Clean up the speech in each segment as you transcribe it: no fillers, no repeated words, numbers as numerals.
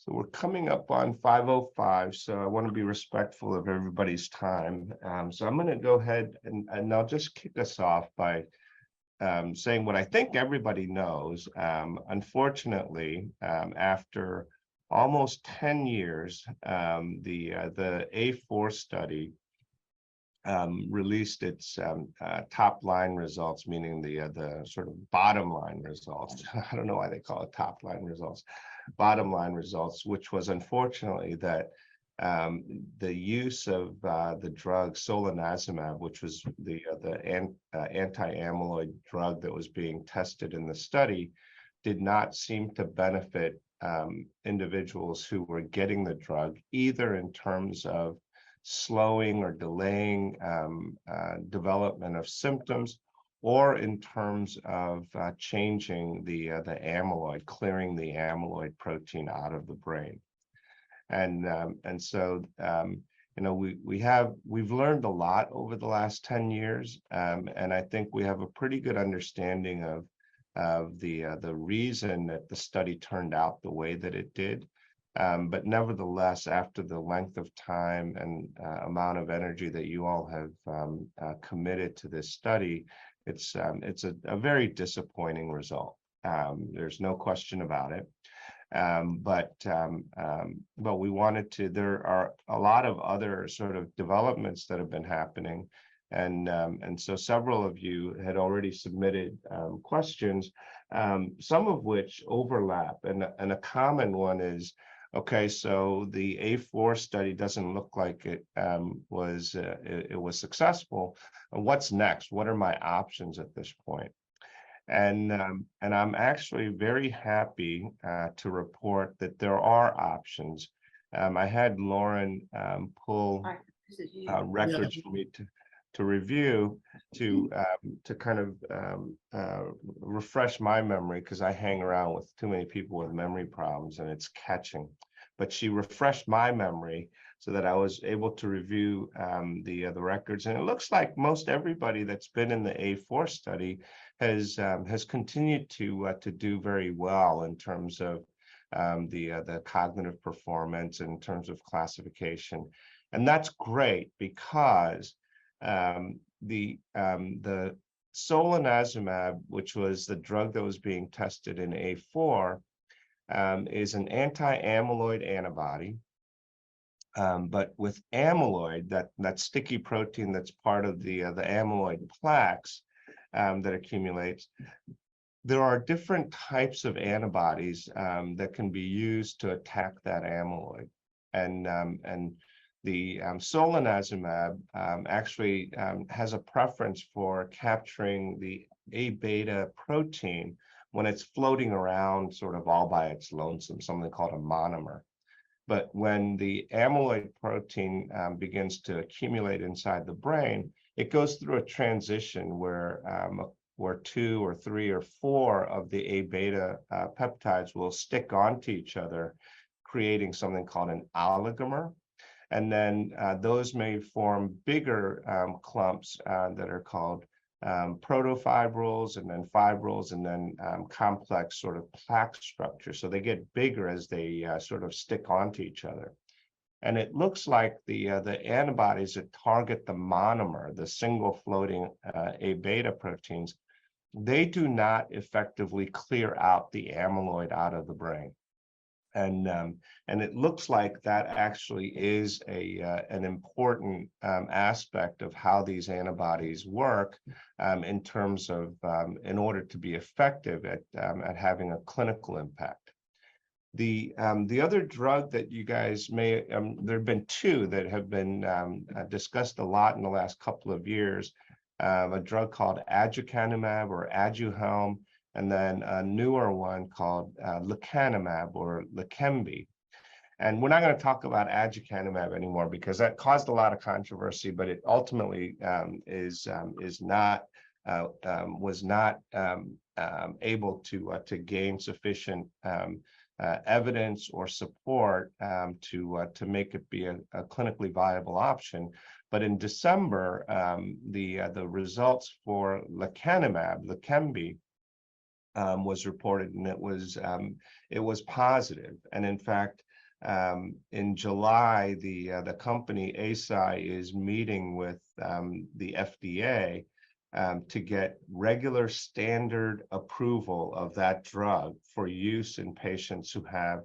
So we're coming up on 5:05, so I want to be respectful of everybody's time. So I'm going to go ahead and I'll just kick us off by saying what I think everybody knows. Unfortunately, after almost 10 years, the A4 study released its top line results, meaning the sort of bottom line results. I don't know why they call it top line results, bottom line results, which was unfortunately that the use of the drug solanezumab, which was the anti-amyloid drug that was being tested in the study, did not seem to benefit individuals who were getting the drug, either in terms of slowing or delaying development of symptoms, or in terms of changing the amyloid, clearing the amyloid protein out of the brain. And so we've learned a lot over the last 10 years, and I think we have a pretty good understanding of the reason that the study turned out the way that it did. But nevertheless, after the length of time and amount of energy that you all have committed to this study, it's a very disappointing result. There's no question about it. But we wanted to. There are a lot of other sort of developments that have been happening, and so several of you had already submitted questions, some of which overlap, and a common one is, okay, so the A4 study doesn't look like it was successful. What's next? What are my options at this point? And I'm actually very happy to report that there are options. I had Lauren pull records for me to review, to kind of refresh my memory, because I hang around with too many people with memory problems and it's catching. But she refreshed my memory so that I was able to review the records. And it looks like most everybody that's been in the A4 study has continued to do very well in terms of the cognitive performance, in terms of classification. And that's great, because the solanezumab, which was the drug that was being tested in A4, is an anti-amyloid antibody. But with amyloid, that sticky protein that's part of the amyloid plaques that accumulates, there are different types of antibodies that can be used to attack that amyloid. And the solanezumab actually has a preference for capturing the A beta protein when it's floating around sort of all by its lonesome, something called a monomer. But when the amyloid protein begins to accumulate inside the brain, it goes through a transition where 2 or 3 or 4 of the A beta peptides will stick onto each other, creating something called an oligomer. And then those may form bigger clumps that are called protofibrils, and then fibrils, and then complex sort of plaque structure. So they get bigger as they sort of stick onto each other. And it looks like the antibodies that target the monomer, the single floating A beta proteins, they do not effectively clear out the amyloid out of the brain. And it looks like that actually is an important aspect of how these antibodies work in terms of in order to be effective at having a clinical impact. The other drug that you guys may there have been 2 that have been discussed a lot in the last couple of years. A drug called aducanumab or Aduhelm, and then a newer one called lecanemab or Leqembi. And we're not going to talk about aducanumab anymore because that caused a lot of controversy, but it ultimately was not able to gain sufficient evidence or support to make it be a clinically viable option. But in December, the results for lecanemab, Leqembi, was reported, and it was positive. And in fact, In July, the company ASI is meeting with the FDA to get regular standard approval of that drug for use in patients who have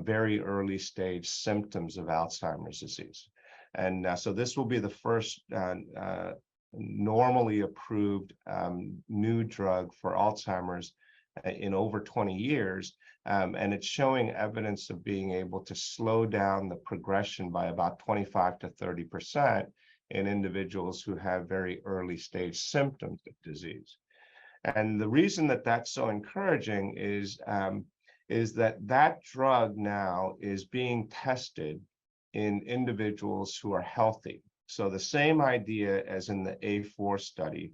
very early stage symptoms of Alzheimer's disease. And so this will be the first normally approved new drug for Alzheimer's in over 20 years. And it's showing evidence of being able to slow down the progression by about 25 to 30% in individuals who have very early stage symptoms of disease. And the reason that that's so encouraging is that drug now is being tested in individuals who are healthy. So the same idea as in the A4 study,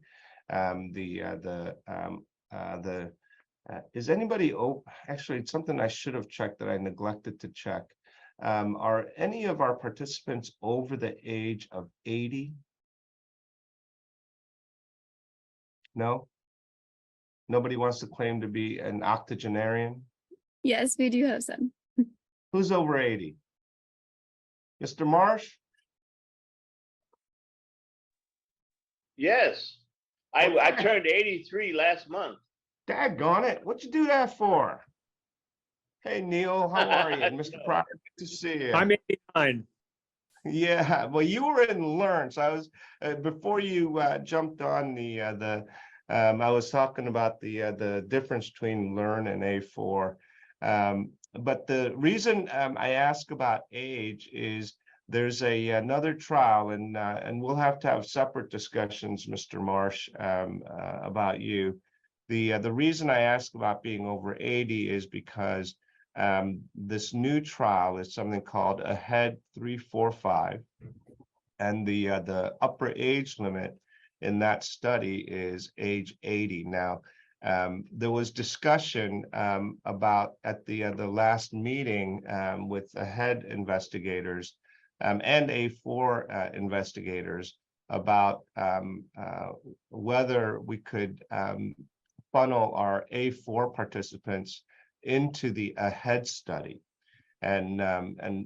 is anybody, actually, it's something I should have checked that I neglected to check. Are any of our participants over the age of 80? No? Nobody wants to claim to be an octogenarian? Yes, we do have some. Who's over 80? Mr. Marsh? Yes, I turned 83 last month. Daggone it, what'd you do that for? Hey, Neil, how are you? And Mr. Pryor, good to see you. I'm 89. Yeah, well, you were in Learn, so I was before you jumped on I was talking about the difference between Learn and A4. But the reason I ask about age is there's another trial, and we'll have to have separate discussions, Mr. Marsh, about you. The reason I ask about being over 80 is because this new trial is something called AHEAD 345, and the upper age limit in that study is age 80. Now, there was discussion about at the last meeting with AHEAD investigators and A4 investigators about whether we could funnel our A4 participants into the AHEAD study. And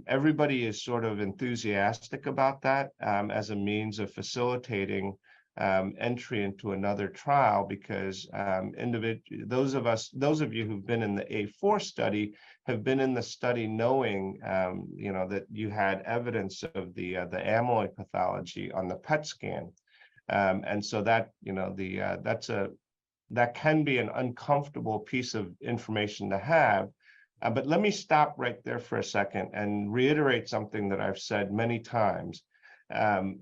everybody is sort of enthusiastic about that as a means of facilitating entry into another trial, because those of you who've been in the A4 study have been in the study knowing that you had evidence of the amyloid pathology on the PET scan, and so that that can be an uncomfortable piece of information to have. But let me stop right there for a second and reiterate something that I've said many times. When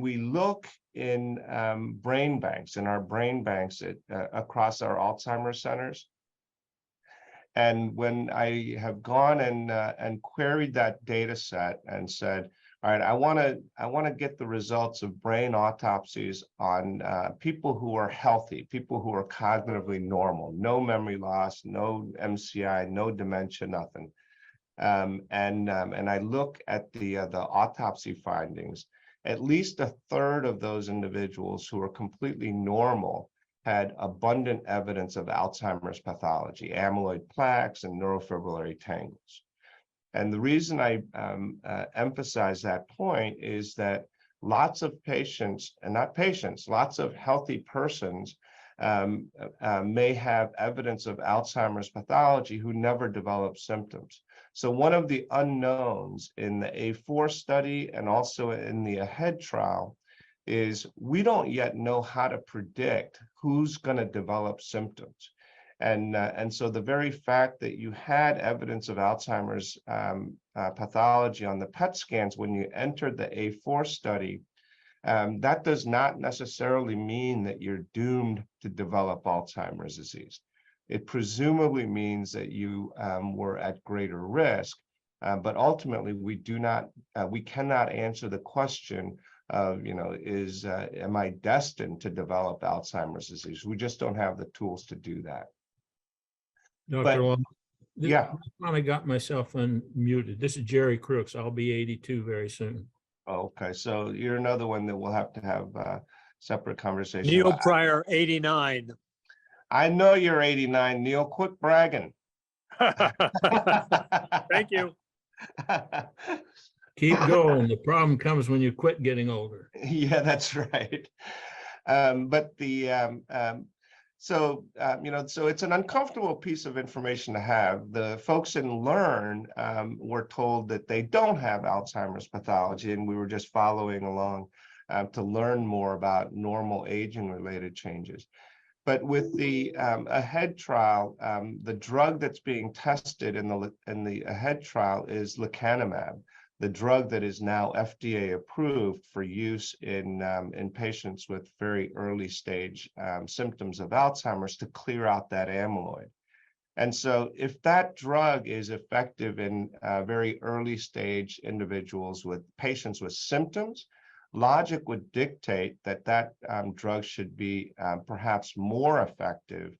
we look in brain banks, in our brain banks across our Alzheimer's centers, and when I have gone and queried that data set and said, all right, I want to get the results of brain autopsies on people who are healthy, people who are cognitively normal, no memory loss, no MCI, no dementia, nothing. And I look at the autopsy findings. At least a third of those individuals who are completely normal had abundant evidence of Alzheimer's pathology, amyloid plaques and neurofibrillary tangles. And the reason I emphasize that point is that lots of patients, and not patients, lots of healthy persons may have evidence of Alzheimer's pathology who never develop symptoms. So one of the unknowns in the A4 study and also in the AHEAD trial is we don't yet know how to predict who's going to develop symptoms. And so the very fact that you had evidence of Alzheimer's pathology on the PET scans when you entered the A4 study, that does not necessarily mean that you're doomed to develop Alzheimer's disease. It presumably means that you were at greater risk, but ultimately we cannot answer the question of, am I destined to develop Alzheimer's disease? We just don't have the tools to do that. Dr. Long, yeah. I got myself unmuted. This is Jerry Crooks. I'll be 82 very soon. Okay, so you're another one that we'll have to have separate conversation. Neil Pryor, 89. I know you're 89, Neil. Quit bragging. Thank you. Keep going. The problem comes when you quit getting older. Yeah, that's right. But so it's an uncomfortable piece of information to have. The folks in Learn were told that they don't have Alzheimer's pathology, and we were just following along to learn more about normal aging-related changes. But with the AHEAD trial, the drug that's being tested in the AHEAD trial is lecanemab, the drug that is now FDA approved for use in patients with very early stage symptoms of Alzheimer's to clear out that amyloid. And so if that drug is effective in very early stage individuals with patients with symptoms, logic would dictate that that drug should be perhaps more effective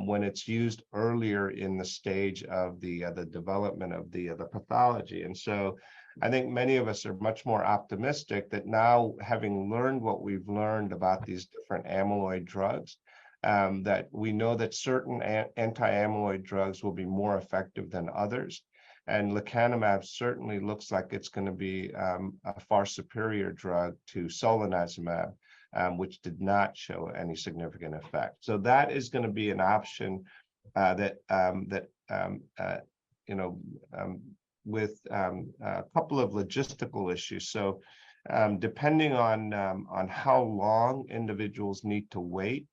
when it's used earlier in the stage of the development of the pathology. And so I think many of us are much more optimistic that now, having learned what we've learned about these different amyloid drugs, that we know that certain anti-amyloid drugs will be more effective than others. And lecanemab certainly looks like it's going to be a far superior drug to solanezumab, which did not show any significant effect. So that is going to be an option with a couple of logistical issues. So depending on how long individuals need to wait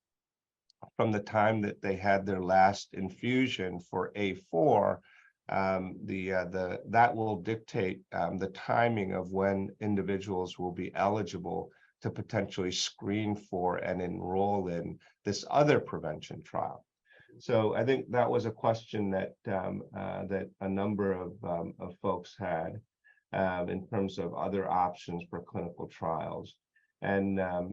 from the time that they had their last infusion for A4, that will dictate the timing of when individuals will be eligible to potentially screen for and enroll in this other prevention trial. So I think that was a question that that a number of folks had in terms of other options for clinical trials, and there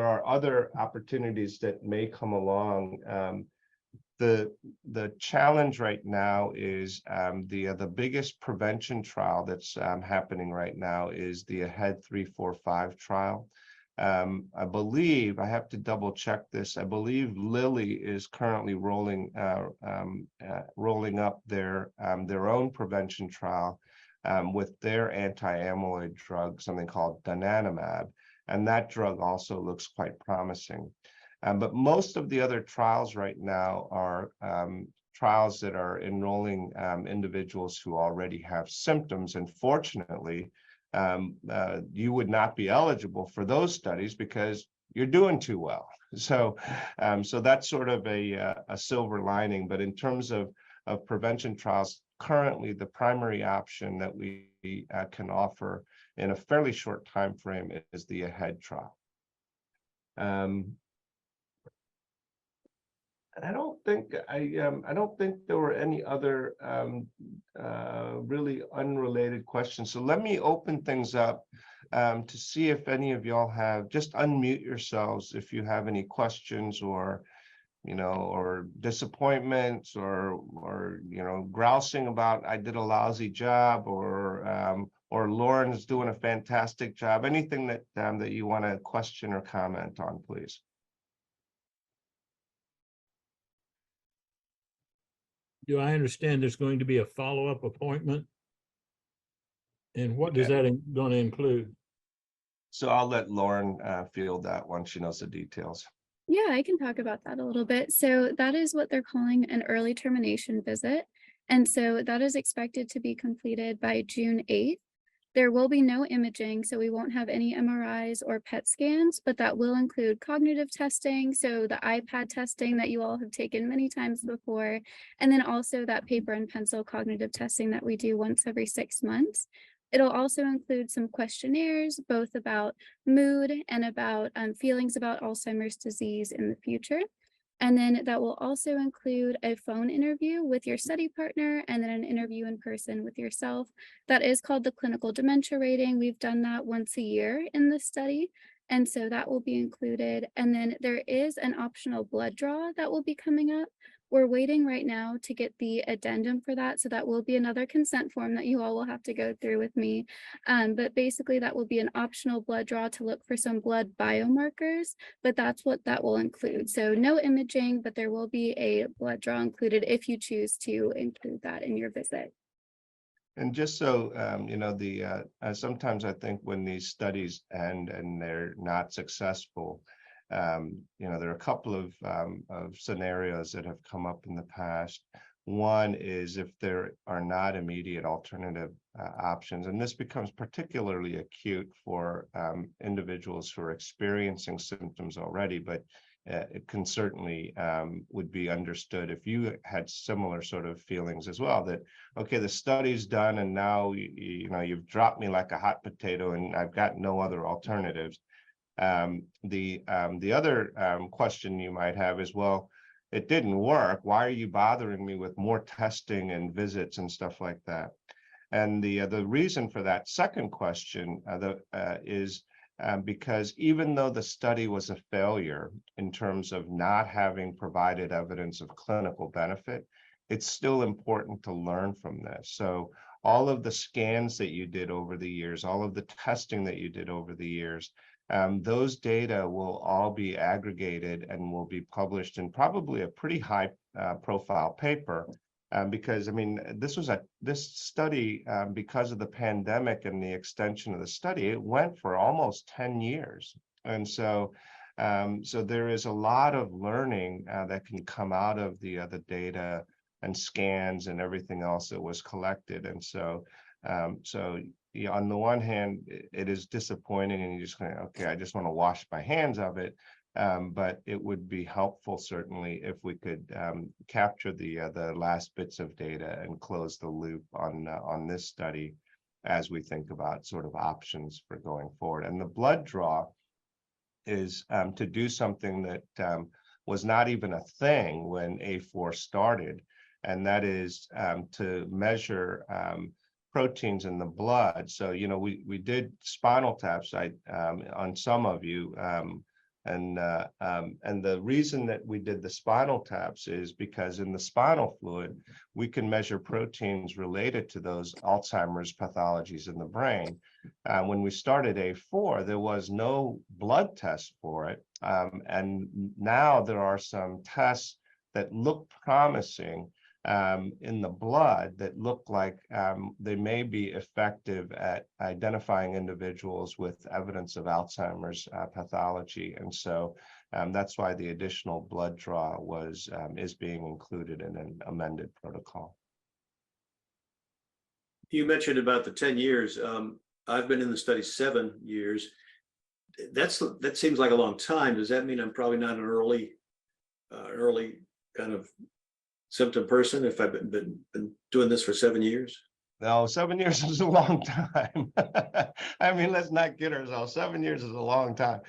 are other opportunities that may come along. The challenge right now is the biggest prevention trial that's happening right now is the AHEAD 3-4-5 trial. I believe, I have to double check this, I believe Lilly is currently rolling up their own prevention trial with their anti-amyloid drug, something called donanemab, and that drug also looks quite promising. But most of the other trials right now are trials that are enrolling individuals who already have symptoms, and fortunately, you would not be eligible for those studies because you're doing too well. So that's sort of a silver lining. But in terms of prevention trials, currently the primary option that we can offer in a fairly short time frame is the AHEAD trial. I don't think there were any other really unrelated questions. So let me open things up to see if any of y'all have. Just unmute yourselves if you have any questions or disappointments or grousing about I did a lousy job or Lauren's doing a fantastic job. Anything that that you want to question or comment on, please. Do I understand there's going to be a follow-up appointment? And what does that going to include? So I'll let Lauren field that one. She knows the details. Yeah, I can talk about that a little bit. So that is what they're calling an early termination visit. And so that is expected to be completed by June 8th. There will be no imaging, so we won't have any MRIs or PET scans, but that will include cognitive testing, so the iPad testing that you all have taken many times before, and then also that paper and pencil cognitive testing that we do once every 6 months. It'll also include some questionnaires, both about mood and about feelings about Alzheimer's disease in the future. And then that will also include a phone interview with your study partner and then an interview in person with yourself. That is called the clinical dementia rating. We've done that once a year in the study. And so that will be included. And then there is an optional blood draw that will be coming up. We're waiting right now to get the addendum for that. So that will be another consent form that you all will have to go through with me. But basically that will be an optional blood draw to look for some blood biomarkers, but that's what that will include. So no imaging, but there will be a blood draw included if you choose to include that in your visit. And just so you know, sometimes I think when these studies end and they're not successful, you know, there are a couple of scenarios that have come up in the past. One is if there are not immediate alternative options, and this becomes particularly acute for individuals who are experiencing symptoms already, but it can certainly would be understood if you had similar sort of feelings as well, that, okay, the study's done and now, you know, you've dropped me like a hot potato and I've got no other alternatives. The other question you might have is, well, it didn't work. Why are you bothering me with more testing and visits and stuff like that? And the reason for that second question is because even though the study was a failure in terms of not having provided evidence of clinical benefit, it's still important to learn from this. So all of the scans that you did over the years, all of the testing that you did over the years, those data will all be aggregated and will be published in probably a pretty high profile paper. Because I mean, this study, because of the pandemic and the extension of the study, it went for almost 10 years. And so there is a lot of learning that can come out of the data and scans and everything else that was collected. And so yeah, on the one hand, it is disappointing and you're just going, okay, I just want to wash my hands of it. But it would be helpful, certainly, if we could capture the last bits of data and close the loop on this study as we think about sort of options for going forward. And the blood draw is to do something that was not even a thing when A4 started, and that is to measure proteins in the blood. So, you know, we did spinal taps on some of you. And the reason that we did the spinal taps is because in the spinal fluid, we can measure proteins related to those Alzheimer's pathologies in the brain. When we started A4, there was no blood test for it. And now there are some tests that look promising in the blood that look like they may be effective at identifying individuals with evidence of Alzheimer's pathology. And so that's why the additional blood draw is being included in an amended protocol. You mentioned about the 10 years. I've been in the study 7 years. That seems like a long time. Does that mean I'm probably not an early kind of symptom person if I've been doing this for 7 years? No, 7 years is a long time. I mean, let's not kid ourselves. 7 years is a long time.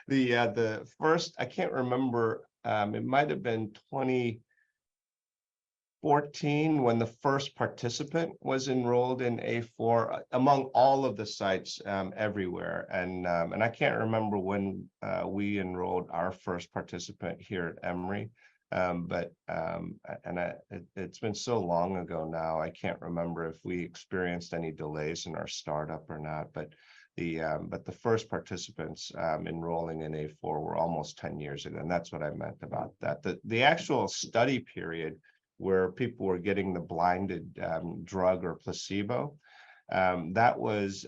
The first, I can't remember, it might have been 2014 when the first participant was enrolled in A4 among all of the sites everywhere. And I can't remember when we enrolled our first participant here at Emory. It's been so long ago now, I can't remember if we experienced any delays in our startup or not, but the first participants enrolling in A4 were almost 10 years ago, and that's what I meant about that. The actual study period where people were getting the blinded drug or placebo, that was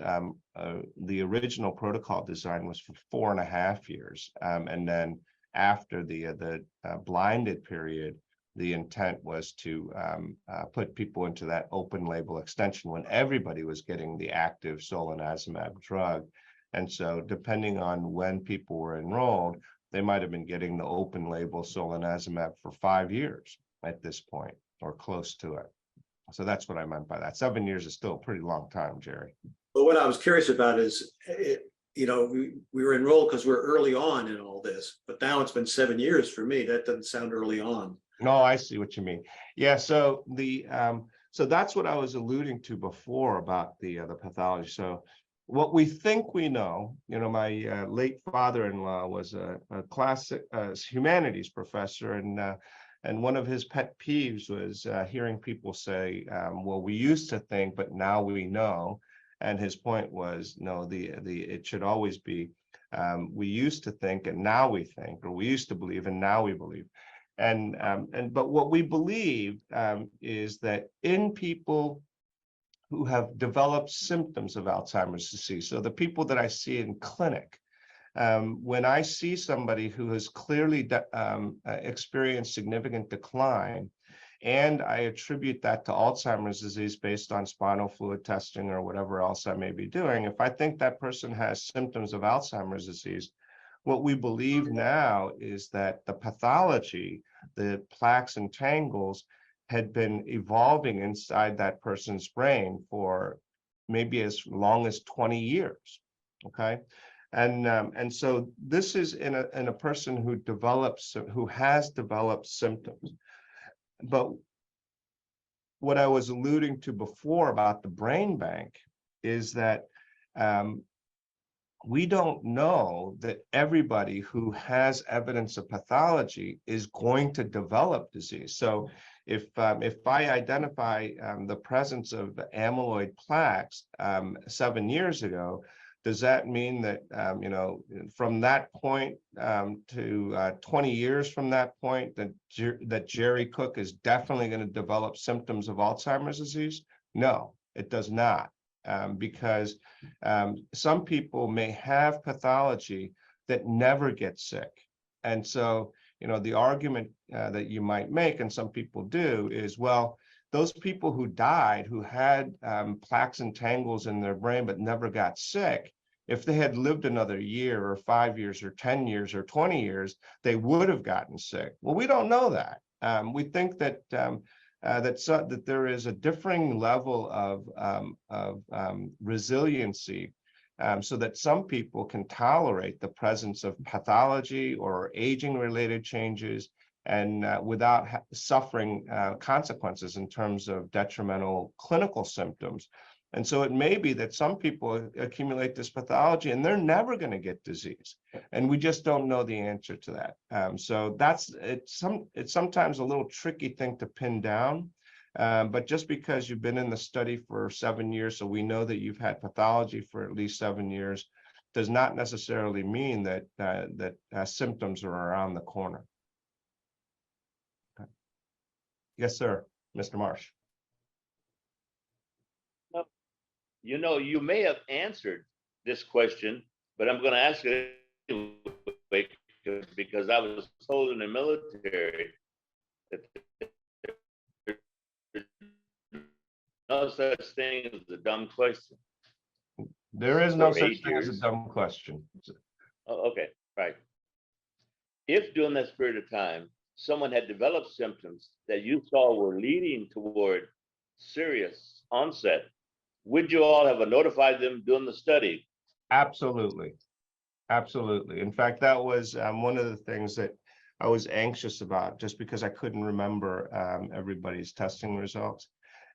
the original protocol design was for 4.5 years, and then after the blinded period, the intent was to put people into that open label extension when everybody was getting the active solanezumab drug. And so depending on when people were enrolled, they might have been getting the open label solanezumab for 5 years at this point, or close to it. So that's what I meant by that. 7 years is still a pretty long time, Jerry. But what I was curious about is, you know, we were enrolled because we're early on in all this, but now it's been 7 years for me. That doesn't sound early on. No, I see what you mean. Yeah, so so that's what I was alluding to before about the pathology. So what we think we know, my late father-in-law was a classic humanities professor, and one of his pet peeves was hearing people say, well, we used to think, but now we know. And his point was, no, it should always be, we used to think and now we think, or we used to believe and now we believe. But what we believe is that in people who have developed symptoms of Alzheimer's disease, so the people that I see in clinic, when I see somebody who has clearly experienced significant decline, and I attribute that to Alzheimer's disease based on spinal fluid testing or whatever else I may be doing, if I think that person has symptoms of Alzheimer's disease, what we believe now is that the pathology, the plaques and tangles, had been evolving inside that person's brain for maybe as long as 20 years, okay? And so this is in a person who has developed symptoms. But what I was alluding to before about the brain bank is that we don't know that everybody who has evidence of pathology is going to develop disease. So if I identify the presence of amyloid plaques 7 years ago, does that mean that from that point to 20 years from that point that Jerry Cook is definitely going to develop symptoms of Alzheimer's disease? No, it does not. Because some people may have pathology that never get sick. And so, the argument that you might make, and some people do, is, well, those people who died, who had plaques and tangles in their brain but never got sick, if they had lived another year or 5 years or 10 years or 20 years, they would have gotten sick. Well, we don't know that. We think that that there is a differing level of resiliency, so that some people can tolerate the presence of pathology or aging-related changes and without suffering consequences in terms of detrimental clinical symptoms. And so it may be that some people accumulate this pathology and they're never going to get disease. And we just don't know the answer to that. So it's sometimes a little tricky thing to pin down. But just because you've been in the study for 7 years, so we know that you've had pathology for at least 7 years, does not necessarily mean that symptoms are around the corner. Okay. Yes, sir, Mr. Marsh. You may have answered this question, but I'm going to ask it anyway because I was told in the military that there's no such thing as a dumb question. There is no For such 8 thing as years. a dumb question. Oh, okay, right. If during that period of time, someone had developed symptoms that you saw were leading toward serious onset, would you all have notified them during the study? Absolutely. Absolutely. In fact, that was one of the things that I was anxious about, just because I couldn't remember everybody's testing results.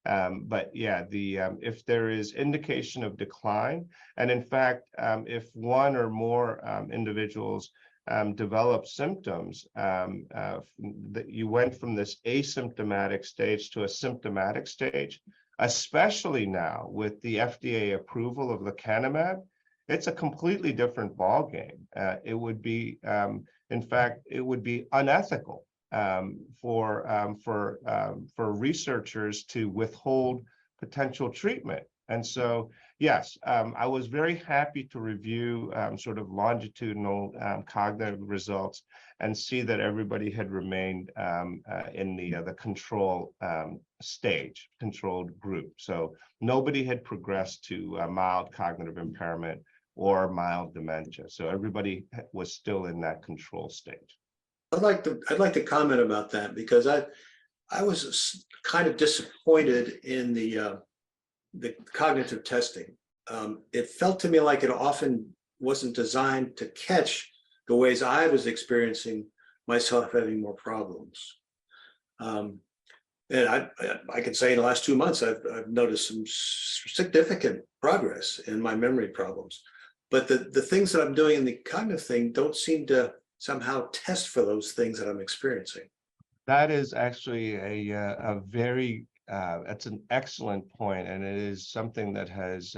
But yeah, if there is indication of decline, and in fact, if one or more individuals develop symptoms, that you went from this asymptomatic stage to a symptomatic stage, especially now with the FDA approval of lecanemab, it's a completely different ballgame. It would be, in fact, it would be unethical for researchers to withhold potential treatment. And so, yes, I was very happy to review sort of longitudinal cognitive results and see that everybody had remained in the control stage, controlled group. So nobody had progressed to mild cognitive impairment or mild dementia. So everybody was still in that control stage. I'd like to comment about that, because I was kind of disappointed in the cognitive testing. It felt to me like it often wasn't designed to catch the ways I was experiencing myself having more problems. And I can say in the last 2 months, I've noticed some significant progress in my memory problems. But the things that I'm doing in the cognitive thing don't seem to somehow test for those things that I'm experiencing. That is actually a very, it's an excellent point, and it is something that has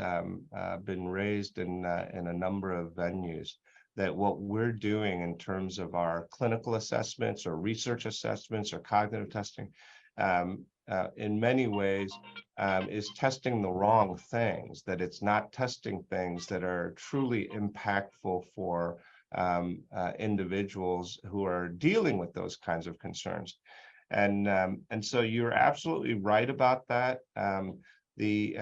been raised in a number of venues, that what we're doing in terms of our clinical assessments or research assessments or cognitive testing, in many ways, is testing the wrong things, that it's not testing things that are truly impactful for individuals who are dealing with those kinds of concerns. And so you're absolutely right about that. The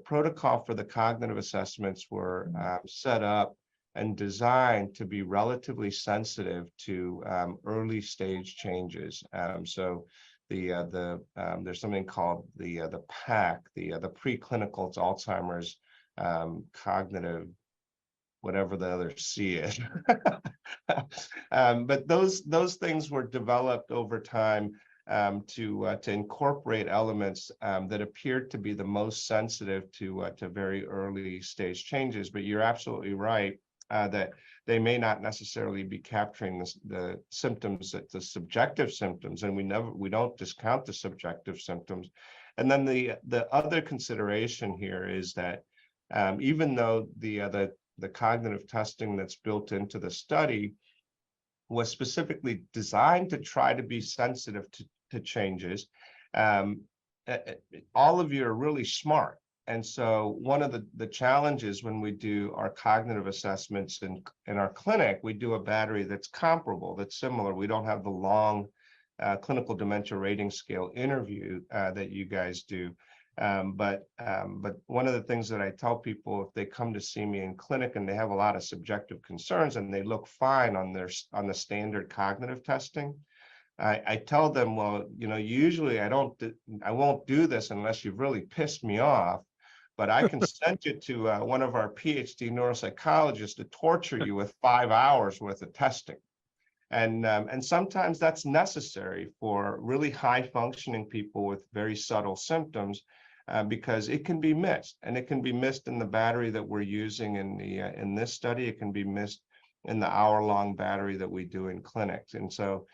protocol for the cognitive assessments were set up and designed to be relatively sensitive to early stage changes. So there's something called the PAC, the preclinical Alzheimer's cognitive, whatever the other C is. But those things were developed over time to incorporate elements that appeared to be the most sensitive to very early stage changes. But you're absolutely right that they may not necessarily be capturing the symptoms, the subjective symptoms, and we don't discount the subjective symptoms. And then the other consideration here is that even though the cognitive testing that's built into the study was specifically designed to try to be sensitive to changes, all of you are really smart. And so one of the challenges when we do our cognitive assessments in our clinic, we do a battery that's comparable, that's similar. We don't have the long clinical dementia rating scale interview that you guys do. But one of the things that I tell people, if they come to see me in clinic and they have a lot of subjective concerns and they look fine on the standard cognitive testing, I tell them, well, usually I won't do this unless you've really pissed me off, but I can send you to one of our PhD neuropsychologists to torture you with 5 hours worth of testing. And sometimes that's necessary for really high functioning people with very subtle symptoms, because it can be missed, and it can be missed in the battery that we're using in this study. It can be missed in the hour-long battery that we do in clinics. And so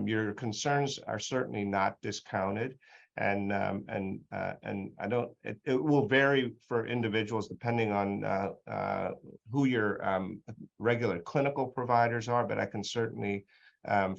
your concerns are certainly not discounted. And I don't. It will vary for individuals depending on who your regular clinical providers are, but I can certainly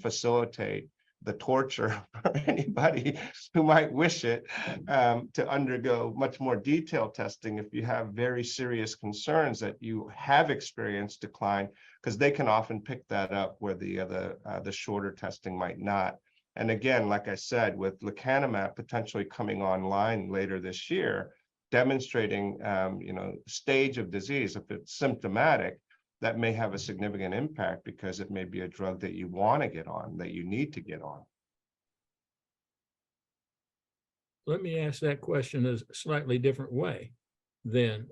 facilitate the torture for anybody who might wish it, to undergo much more detailed testing if you have very serious concerns that you have experienced decline, because they can often pick that up where the shorter testing might not. And again, like I said, with lecanemab potentially coming online later this year, demonstrating stage of disease, if it's symptomatic, that may have a significant impact because it may be a drug that you want to get on, that you need to get on. Let me ask that question a slightly different way. Then,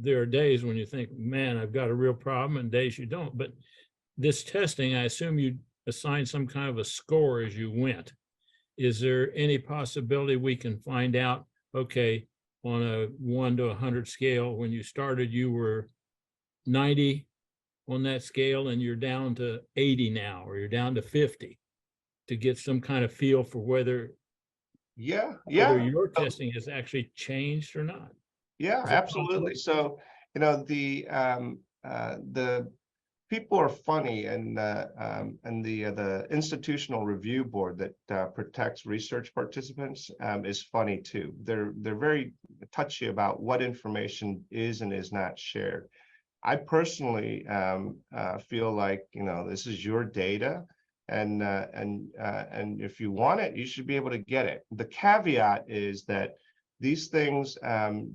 there are days when you think, man, I've got a real problem, and days you don't. But this testing, I assume you assign some kind of a score as you went. Is there any possibility we can find out, okay, on a 1 to 100 scale, when you started, you were 90 on that scale and you're down to 80 now, or you're down to 50, to get some kind of feel for whether your testing has actually changed or not? Yeah, absolutely. So, the people are funny, and the institutional review board that protects research participants is funny too. They're very touchy about what information is and is not shared. I personally feel like this is your data, and if you want it, you should be able to get it. The caveat is that these things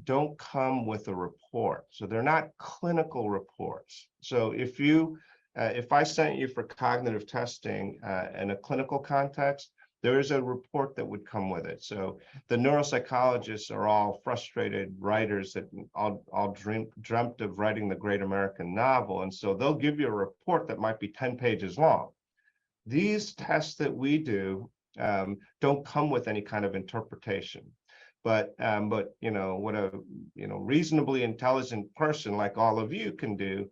don't come with a report, so they're not clinical reports. So if I sent you for cognitive testing in a clinical context, there is a report that would come with it. So the neuropsychologists are all frustrated writers that all dreamt of writing the great American novel, and so they'll give you a report that might be 10 pages long. these tests that we do don't come with any kind of interpretation. But what a reasonably intelligent person like all of you can do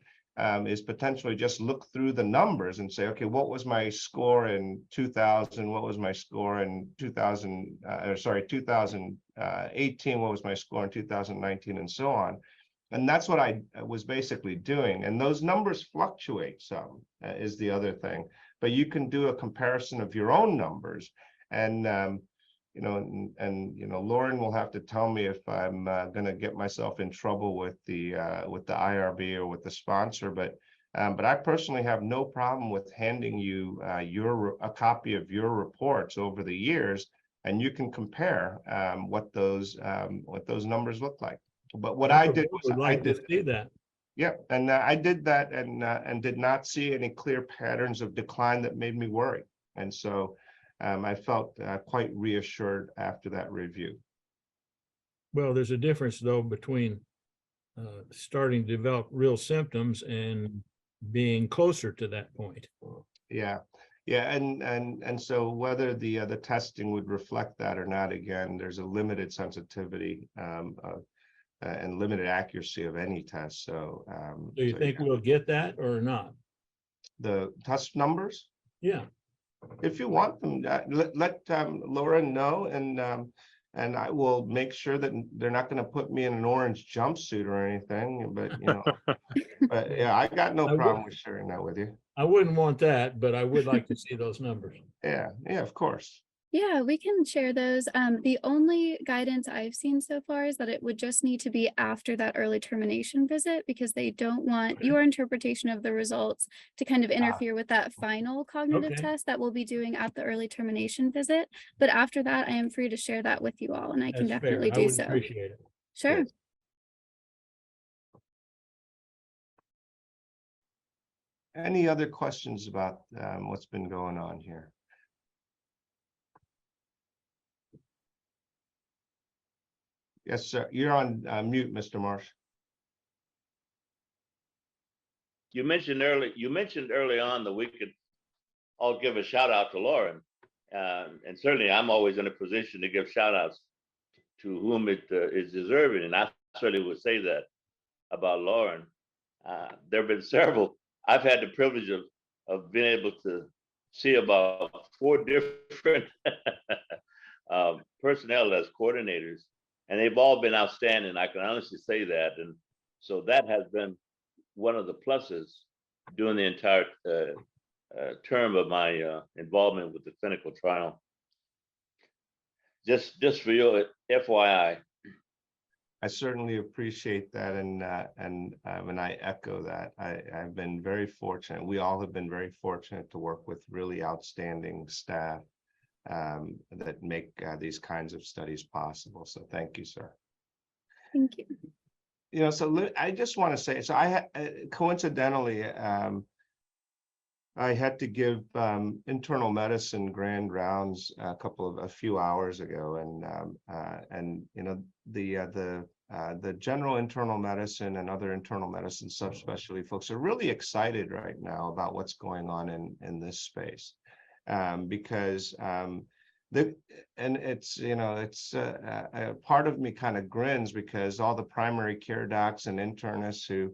is potentially just look through the numbers and say, okay, what was my score in 2000? What was my score in 2018? What was my score in 2019, and so on. And that's what I was basically doing. And those numbers fluctuate some, is the other thing. But you can do a comparison of your own numbers. And Lauren will have to tell me if I'm going to get myself in trouble with the IRB or with the sponsor. But I personally have no problem with handing you a copy of your reports over the years, and you can compare what those numbers look like. But what I did was I did see that. Yeah, and I did that and did not see any clear patterns of decline that made me worry. And so I felt quite reassured after that review. Well, there's a difference though between starting to develop real symptoms and being closer to that point. Yeah, and so whether the testing would reflect that or not, again, there's a limited sensitivity and limited accuracy of any test. So, Do you think we'll get that or not? The test numbers? Yeah. If you want them, let Laura know, and I will make sure that they're not going to put me in an orange jumpsuit or anything. But but yeah, I got no problem with sharing that with you. I wouldn't want that, but I would like to see those numbers. Yeah, of course. Yeah, we can share those. The only guidance I've seen so far is that it would just need to be after that early termination visit, because they don't want your interpretation of the results to kind of interfere with that final cognitive test that we'll be doing at the early termination visit. But after that, I am free to share that with you all, and I can definitely do so. Appreciate it. Sure. Yes. Any other questions about what's been going on here? Yes, sir. You're on mute, Mr. Marsh. You mentioned early on that we could all give a shout out to Lauren. And certainly I'm always in a position to give shout outs to whom it is deserving. And I certainly would say that about Lauren. There have been several. I've had the privilege of being able to see about 4 different personnel as coordinators, and they've all been outstanding. I can honestly say that. And so that has been one of the pluses during the entire term of my involvement with the clinical trial. Just for your FYI. I certainly appreciate that, and I echo that. I've been very fortunate. We all have been very fortunate to work with really outstanding staff that make these kinds of studies possible. So thank you, sir. Thank you. So I just want to say, so I coincidentally, I had to give internal medicine grand rounds a few hours ago, and the general internal medicine and other internal medicine subspecialty folks are really excited right now about what's going on in this space, because part of me kind of grins because all the primary care docs and internists who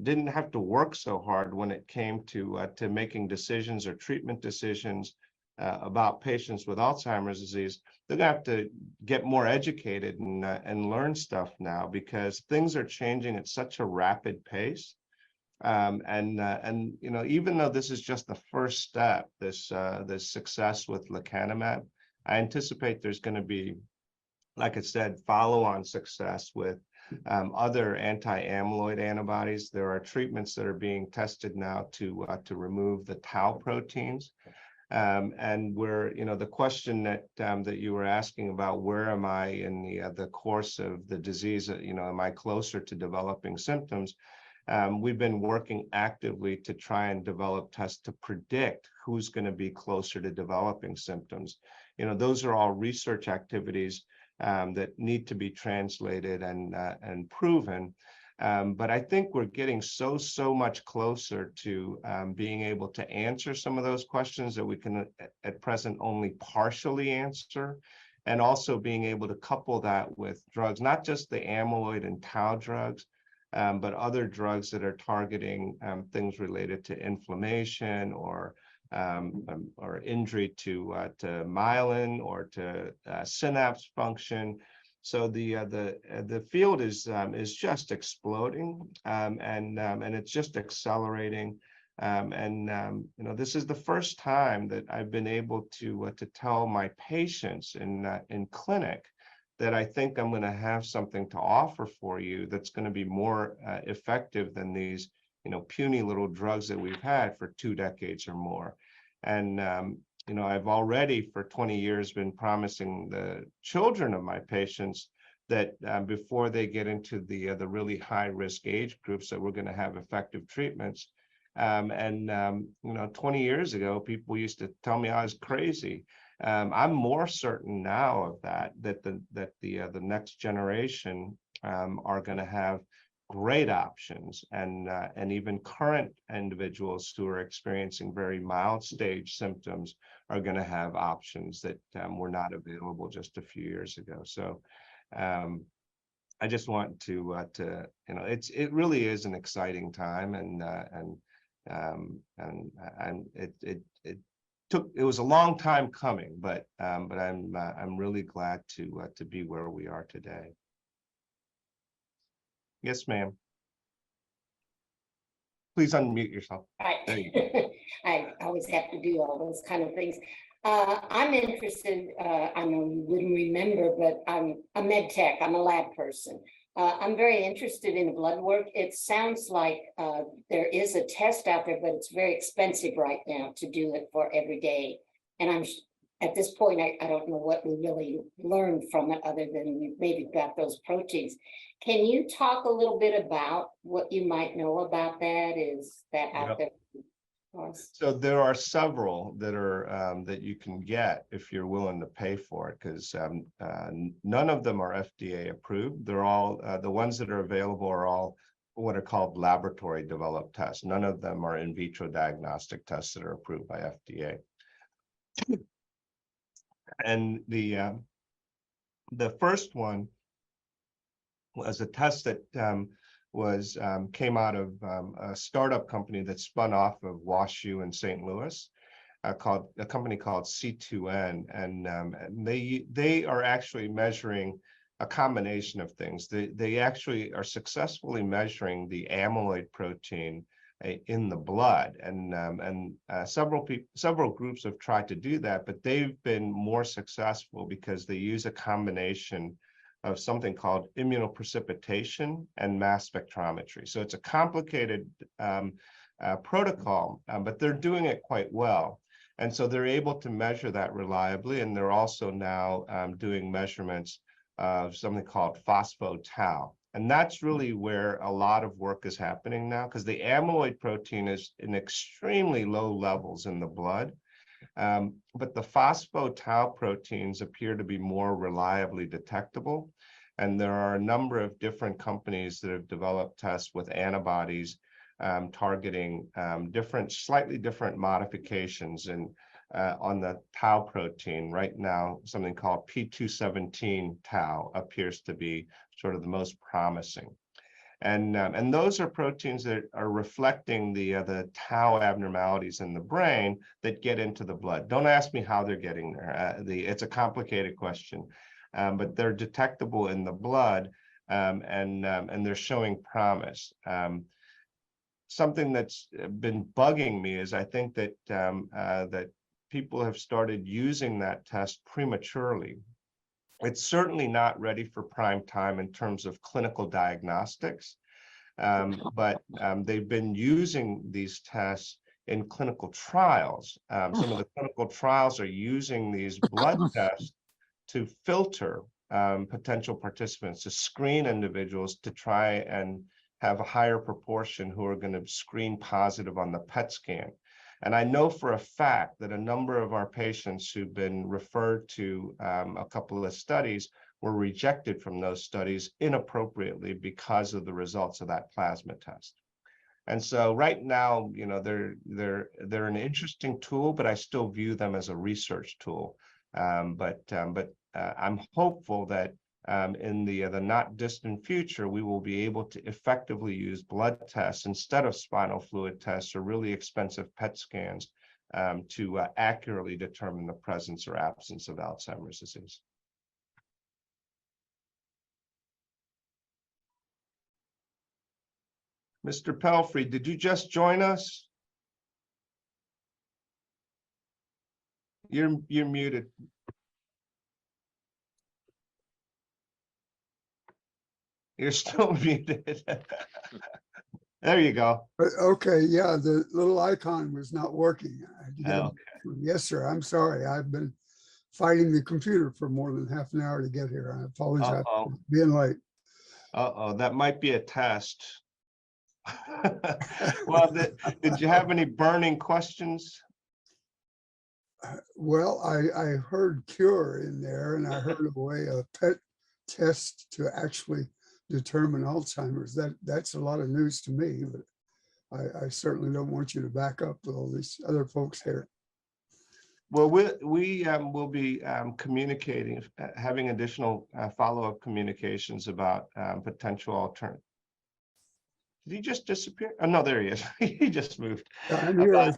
didn't have to work so hard when it came to making decisions or treatment decisions about patients with Alzheimer's disease. They're going to have to get more educated and learn stuff now, because things are changing at such a rapid pace. Even though this is just the first step, this success with lecanemab, I anticipate there's going to be, like I said, follow-on success with other anti-amyloid antibodies. There are treatments that are being tested now to remove the tau proteins. And where, the question that you were asking about, where am I in the course of the disease? Am I closer to developing symptoms? We've been working actively to try and develop tests to predict who's going to be closer to developing symptoms. Those are all research activities that need to be translated and proven. But I think we're getting so much closer to being able to answer some of those questions that we can at present only partially answer, and also being able to couple that with drugs, not just the amyloid and tau drugs, but other drugs that are targeting things related to inflammation or injury to myelin or to synapse function. So the field is just exploding, and it's just accelerating. This is the first time that I've been able to tell my patients in clinic that I think I'm going to have something to offer for you that's going to be more effective than these puny little drugs that we've had for 2 decades or more. And I've already for 20 years been promising the children of my patients that before they get into the really high risk age groups that we're going to have effective treatments. 20 years ago, people used to tell me I was crazy. I'm more certain now of that the next generation are going to have great options, and even current individuals who are experiencing very mild stage symptoms are going to have options that were not available just a few years ago. So I just want to it really is an exciting time, and it was a long time coming, but I'm really glad to be where we are today. Yes, ma'am. Please unmute yourself. There you go. I always have to do all those kind of things. I'm interested, I know you wouldn't remember, but I'm a med tech, I'm a lab person. I'm very interested in blood work. It sounds like there is a test out there, but it's very expensive right now to do it for every day. And at this point, I don't know what we really learned from it other than we maybe got those proteins. Can you talk a little bit about what you might know about that? Is that out there? So there are several that are that you can get if you're willing to pay for it, because none of them are FDA approved. They're all the ones that are available are all what are called laboratory developed tests. None of them are in vitro diagnostic tests that are approved by FDA. And the first one was a test that came out of a startup company that spun off of WashU in St. Louis, called a company called C2N, and they are actually measuring a combination of things. They actually are successfully measuring the amyloid protein in the blood, and several groups have tried to do that, but they've been more successful because they use a combination of something called immunoprecipitation and mass spectrometry. So it's a complicated protocol, but they're doing it quite well. And so they're able to measure that reliably, and they're also now doing measurements of something called phospho-tau. And that's really where a lot of work is happening now, because the amyloid protein is in extremely low levels in the blood. But the phospho-tau proteins appear to be more reliably detectable. And there are a number of different companies that have developed tests with antibodies targeting slightly different modifications on the tau protein. Right now, something called P217 tau appears to be sort of the most promising. And those are proteins that are reflecting the tau abnormalities in the brain that get into the blood. Don't ask me how they're getting there. It's a complicated question, but they're detectable in the blood, and they're showing promise. Something that's been bugging me is I think that that people have started using that test prematurely. It's certainly not ready for prime time in terms of clinical diagnostics, but they've been using these tests in clinical trials. Some of the clinical trials are using these blood tests to filter potential participants, to screen individuals to try and have a higher proportion who are going to screen positive on the PET scan. And I know for a fact that a number of our patients who've been referred to a couple of studies were rejected from those studies inappropriately because of the results of that plasma test. And so right now, you know, they're an interesting tool, but I still view them as a research tool. But I'm hopeful that in the not distant future, we will be able to effectively use blood tests instead of spinal fluid tests or really expensive PET scans to accurately determine the presence or absence of Alzheimer's disease. Mr. Pelfrey, did you just join us? You're muted. You're still muted. There you go. Okay, yeah, the little icon was not working. I had to get Okay. Yes, sir. I'm sorry. I've been fighting the computer for more than half an hour to get here. I apologize Uh-oh. for being late. Uh-oh, that might be a test. Well, did you have any burning questions? Well, I heard cure in there, and I heard a way a PET test to actually determine Alzheimer's. That's a lot of news to me, but I certainly don't want you to back up with all these other folks here. Well, we will be communicating, having additional follow-up communications about potential alternatives. Did he just disappear? Oh, no, there he is. He just moved. I'm here.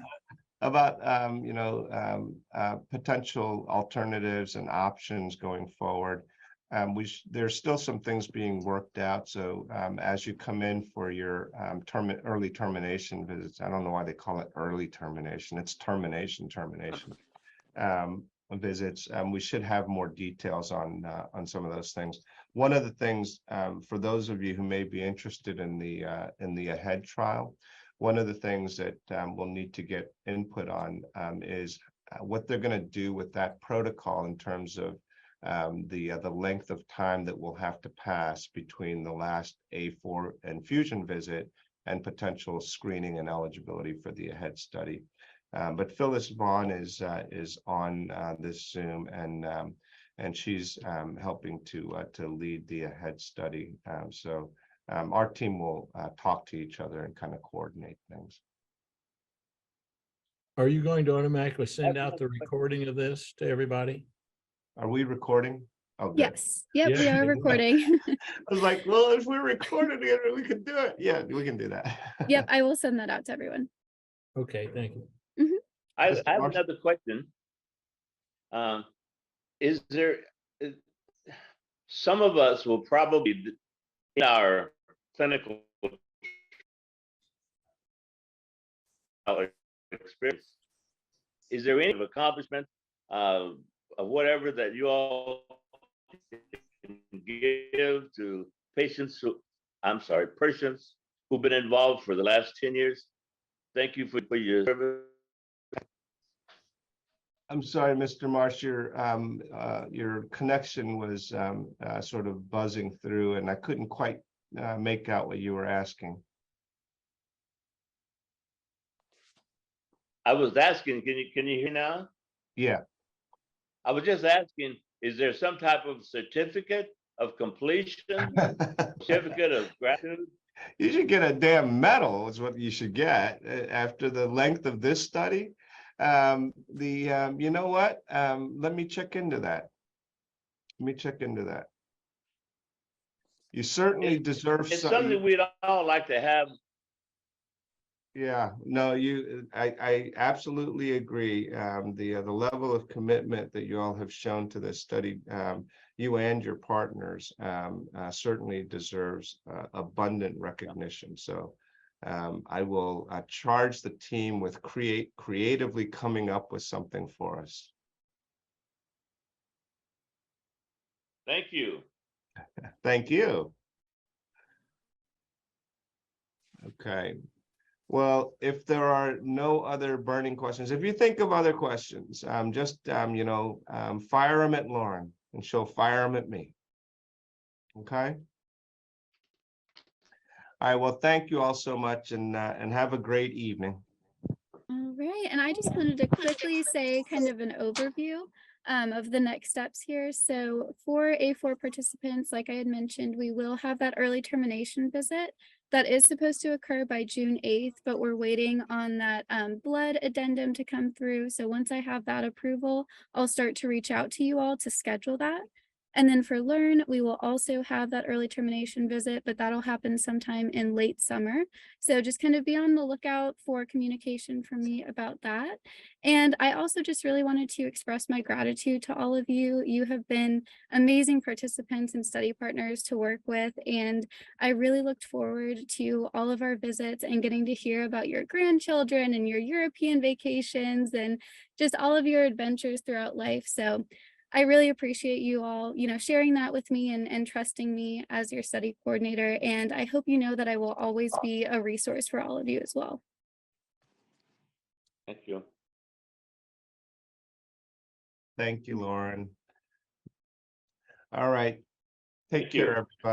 About potential alternatives and options going forward. There's still some things being worked out. So as you come in for your early termination visits, I don't know why they call it early termination. It's termination visits. We should have more details on some of those things. One of the things for those of you who may be interested in the AHEAD trial, one of the things that we'll need to get input on is what they're going to do with that protocol in terms of the length of time that will have to pass between the last A4 infusion visit and potential screening and eligibility for the AHEAD study. But Phyllis Vaughn is on this Zoom, and she's helping to lead the AHEAD study. So our team will talk to each other and kind of coordinate things. Are you going to automatically send out the recording of this to everybody? Are we recording? Oh, good. Yes. Yep, we Yeah. are recording. I was like, well, if we're recording it, we could do it. Yeah, we can do that. Yep, I will send that out to everyone. Okay, thank you. I Mr. have Marshall? another question. Is there, some of us will probably, in our clinical experience, is there any accomplishment of whatever that you all can give to patients who've been involved for the last 10 years? Thank you for your service. I'm sorry, Mr. Marsh, your connection was sort of buzzing through, and I couldn't quite make out what you were asking. I was asking, can you hear now? Yeah. I was just asking, is there some type of certificate of completion, certificate of gratitude? You should get a damn medal is what you should get after the length of this study. You know what? Let me check into that. You certainly deserve It's something we'd all like to have. Yeah, no, I absolutely agree. The level of commitment that you all have shown to this study, you and your partners, certainly deserves abundant recognition. So I will charge the team with creatively coming up with something for us. Thank you. Thank you. Okay. Well, if there are no other burning questions, if you think of other questions, just fire them at Lauren, and she'll fire them at me. Okay. All right. Well, thank you all so much, and have a great evening. All right, and I just wanted to quickly say kind of an overview. of the next steps here. So for A4 participants, like I had mentioned, we will have that early termination visit that is supposed to occur by June 8th, but we're waiting on that blood addendum to come through. So once I have that approval, I'll start to reach out to you all to schedule that. And then for Learn, we will also have that early termination visit, but that'll happen sometime in late summer. So just kind of be on the lookout for communication from me about that. And I also just really wanted to express my gratitude to all of you. You have been amazing participants and study partners to work with. And I really looked forward to all of our visits and getting to hear about your grandchildren and your European vacations and just all of your adventures throughout life. So I really appreciate you all, sharing that with me and trusting me as your study coordinator. And I hope you know that I will always be a resource for all of you as well. Thank you. Thank you, Lauren. All right. Take Thank you. care, everybody.